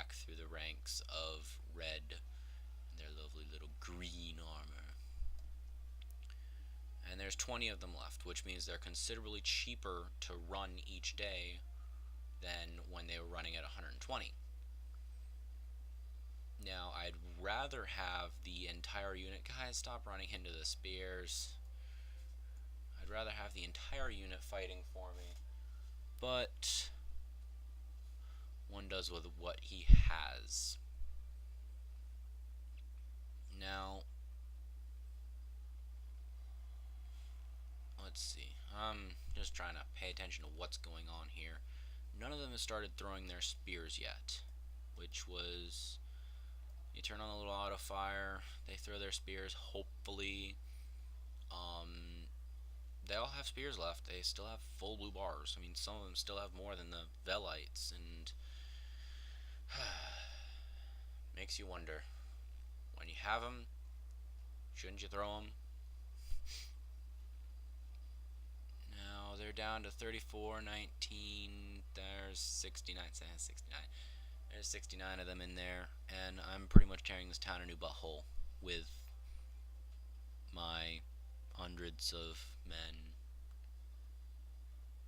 back through the ranks of red and their lovely little green armor. And there's 20 of them left, which means they're considerably cheaper to run each day than when they were running at 120. Now, I'd rather have the entire unit... Guys, stop running into the spears. I'd rather have the entire unit fighting for me. But one does with what he has. Now, let's see. I'm just trying to pay attention to what's going on here. None of them have started throwing their spears yet, which was... You turn on a little auto fire, they throw their spears, hopefully. They all have spears left. They still have full blue bars. I mean, some of them still have more than the Velites, and makes you wonder. When you have them, shouldn't you throw them? Now they're down to 34, 19. There's 69. There's 69 of them in there, and I'm pretty much tearing this town a new butthole with my hundreds of men.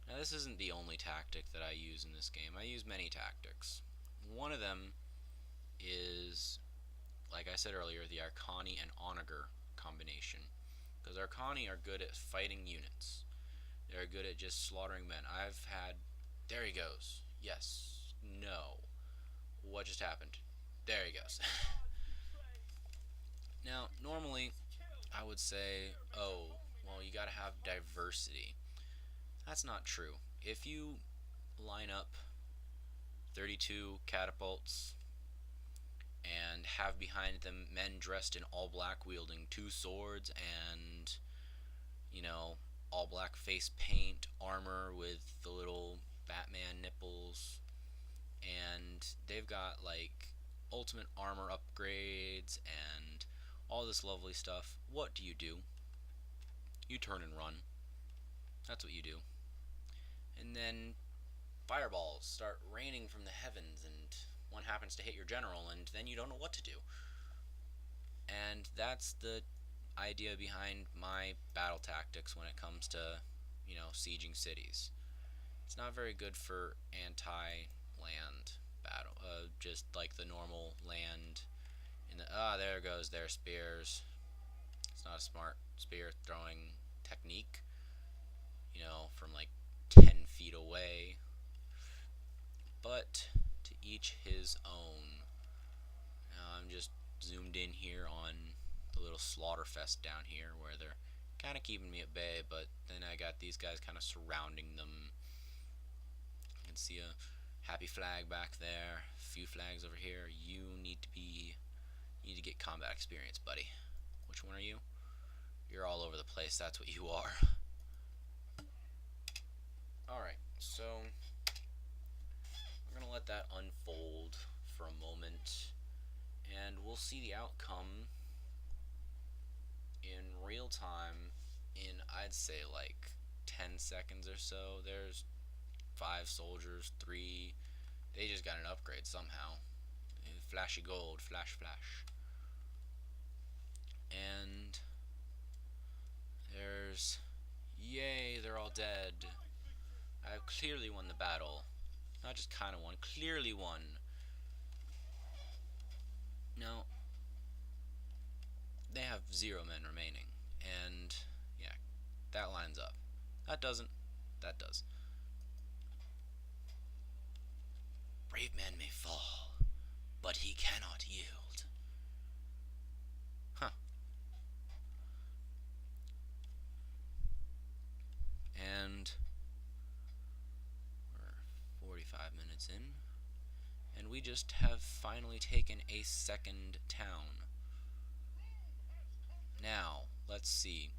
Now, this isn't the only tactic that I use in this game. I use many tactics. One of them is, like I said earlier, the Arcani and Onager combination. Because Arcani are good at fighting units. They're good at just slaughtering men. I've had... There he goes. Yes. No. What just happened? There he goes. Now, normally, I would say, oh, well, you gotta have diversity. That's not true. If you line up 32 catapults and have behind them men dressed in all black wielding 2 swords and, you know, all black face paint, armor with the little Batman nipples, and they've got like ultimate armor upgrades and all this lovely stuff, what do? You turn and run. That's what you do. And then fireballs start raining from the heavens, and one happens to hit your general, and then you don't know what to do. And that's the idea behind my battle tactics when it comes to, you know, sieging cities. It's not very good for anti-land battle, just like the normal land. In the there goes their spears. It's not a smart spear throwing technique, you know, from like 10 feet away. But to each his own. Now I'm just zoomed in here on the little slaughter fest down here where they're kind of keeping me at bay, but then I got these guys kind of surrounding them. You can see a happy flag back there, a few flags over here. You need to get combat experience, buddy. Which one are you? You're all over the place, that's what you are. Alright, so we're going to let that unfold for a moment, and we'll see the outcome in real time in, I'd say, like 10 seconds or so. There's 5 soldiers, 3. They just got an upgrade somehow. Flashy gold, flash, flash. And there's... Yay, they're all dead. I've clearly won the battle. Not just kind of won, clearly won. Now, they have 0 men remaining. And, yeah, that lines up. That doesn't. That does. Brave man may fall, but he cannot yield. Huh. And we're 45 minutes in, and we just have finally taken a second town. Now, let's see.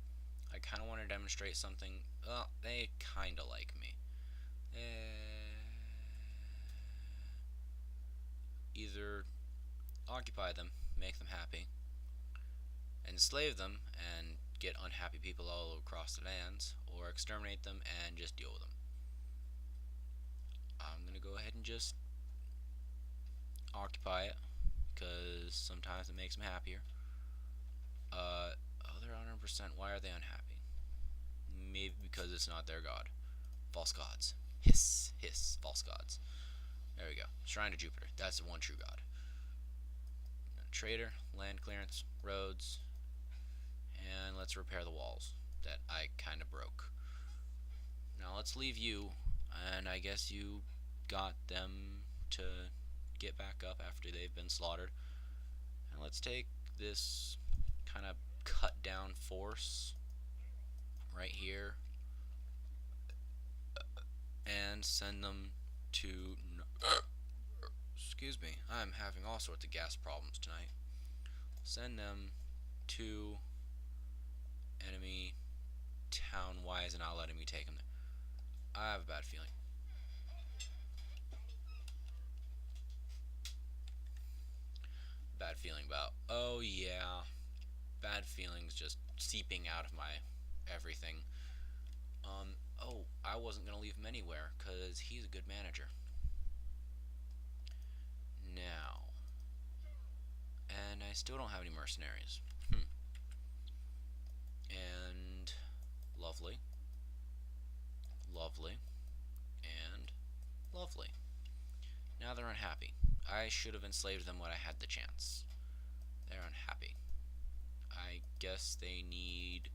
I kind of want to demonstrate something. Well, they kind of like me. Either occupy them, make them happy, enslave them, and get unhappy people all across the lands, or exterminate them and just deal with them. I'm going to go ahead and just occupy it because sometimes it makes them happier. Oh, they're 100%. Why are they unhappy? Maybe because it's not their god. False gods. Hiss, hiss, false gods. There we go. Shrine to Jupiter. That's the one true god. Trader, land clearance, roads, and let's repair the walls that I kind of broke. Now let's leave you, and I guess you got them to get back up after they've been slaughtered. And let's take this kind of cut down force right here and send them to excuse me, I'm having all sorts of gas problems tonight. Send them to enemy town. Why is it not letting me take them there? I have a bad feeling. Bad feeling about. Oh yeah, bad feelings just seeping out of my everything. Oh, I wasn't gonna leave him anywhere because he's a good manager. Now, and I still don't have any mercenaries. And lovely, lovely, and lovely. Now they're unhappy. I should have enslaved them when I had the chance. They're unhappy. I guess they need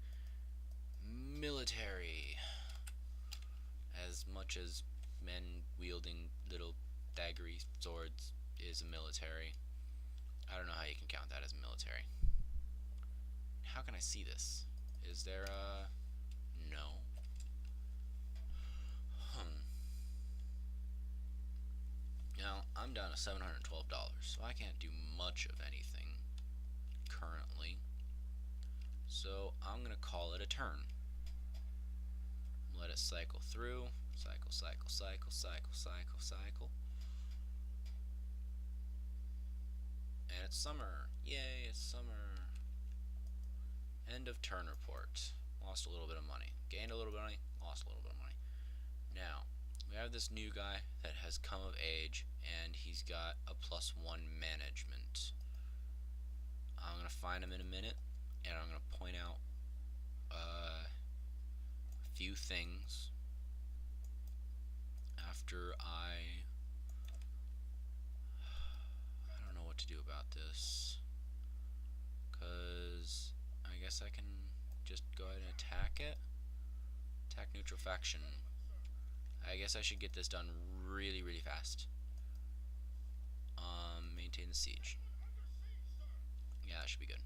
military. As much as men wielding little daggery swords is a military. I don't know how you can count that as a military. How can I see this? Is there a... No. Now, I'm down to $712, so I can't do much of anything currently. So, I'm going to call it a turn. Let it cycle through. Cycle, cycle, cycle, cycle, cycle, cycle. And it's summer. Yay, it's summer. End of turn report. Lost a little bit of money. Gained a little bit of money. Lost a little bit of money. Now, we have this new guy that has come of age, and he's got a +1 management. I'm going to find him in a minute, and I'm going to point out a few things after I don't know what to do about this, because I guess I can just go ahead and attack it. Attack neutral faction. I guess I should get this done really, really fast. Maintain the siege. Yeah, that should be good.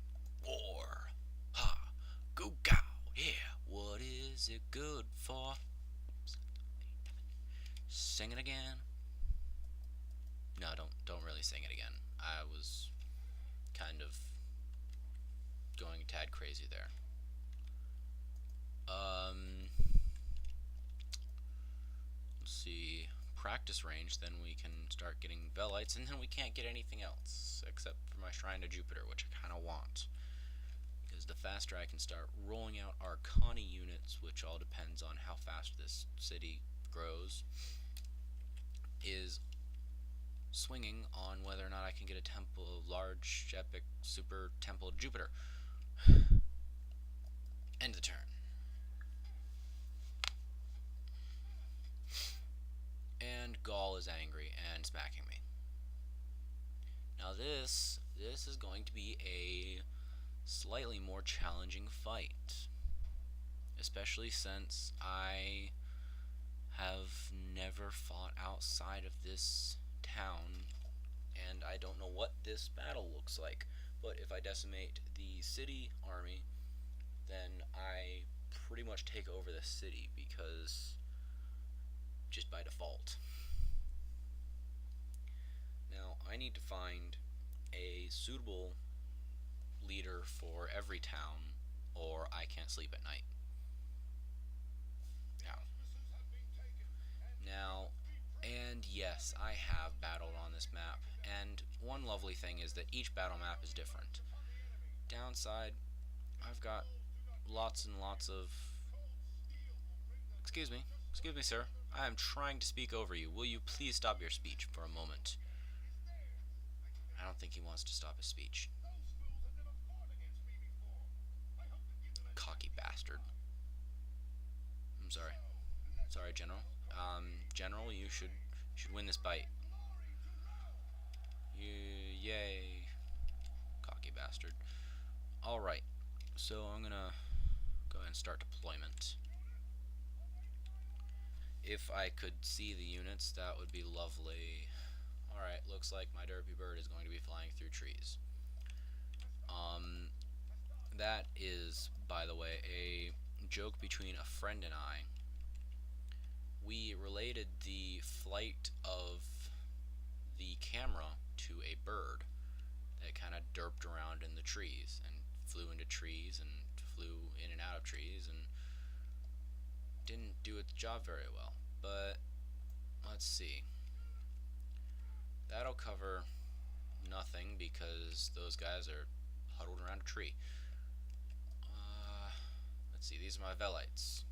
War! Ha! Go cow! Yeah! What is it good for? Sing it again. No, don't really sing it again. I was kind of going a tad crazy there. Let's see. Practice range, then we can start getting Velites, and then we can't get anything else except for my Shrine to Jupiter, which I kind of want. Because the faster I can start rolling out Arcani units, which all depends on how fast this city grows, is swinging on whether or not I can get a temple, large, epic, super temple of Jupiter. End the turn. And Gaul is angry and smacking me. Now this is going to be a slightly more challenging fight, especially since I have never fought outside of this town, and I don't know what this battle looks like. But if I decimate the city army, then I pretty much take over the city, because just by default. Now, I need to find a suitable leader for every town, or I can't sleep at night. Now, and yes, I have battled on this map, and one lovely thing is that each battle map is different. Downside, I've got lots and lots of... Excuse me, sir. I am trying to speak over you. Will you please stop your speech for a moment? don't think he wants to stop his speech. Cocky bastard. I'm sorry. Sorry, General. General, you should win this fight. Yay. Cocky bastard. Alright, so I'm gonna go ahead and start deployment. If I could see the units, that would be lovely. Alright, looks like my derpy bird is going to be flying through trees. That is, by the way, a joke between a friend and I. We related the flight of the camera to a bird that kind of derped around in the trees and flew into trees and flew in and out of trees and didn't do its job very well. But let's see. That'll cover nothing because those guys are huddled around a tree. Let's see, these are my Velites.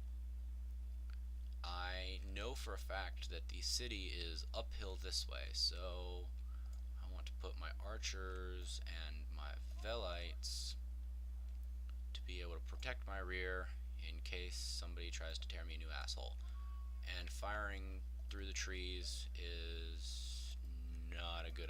I know for a fact that the city is uphill this way, so I want to put my archers and my Velites to be able to protect my rear in case somebody tries to tear me a new asshole. And firing through the trees is not a good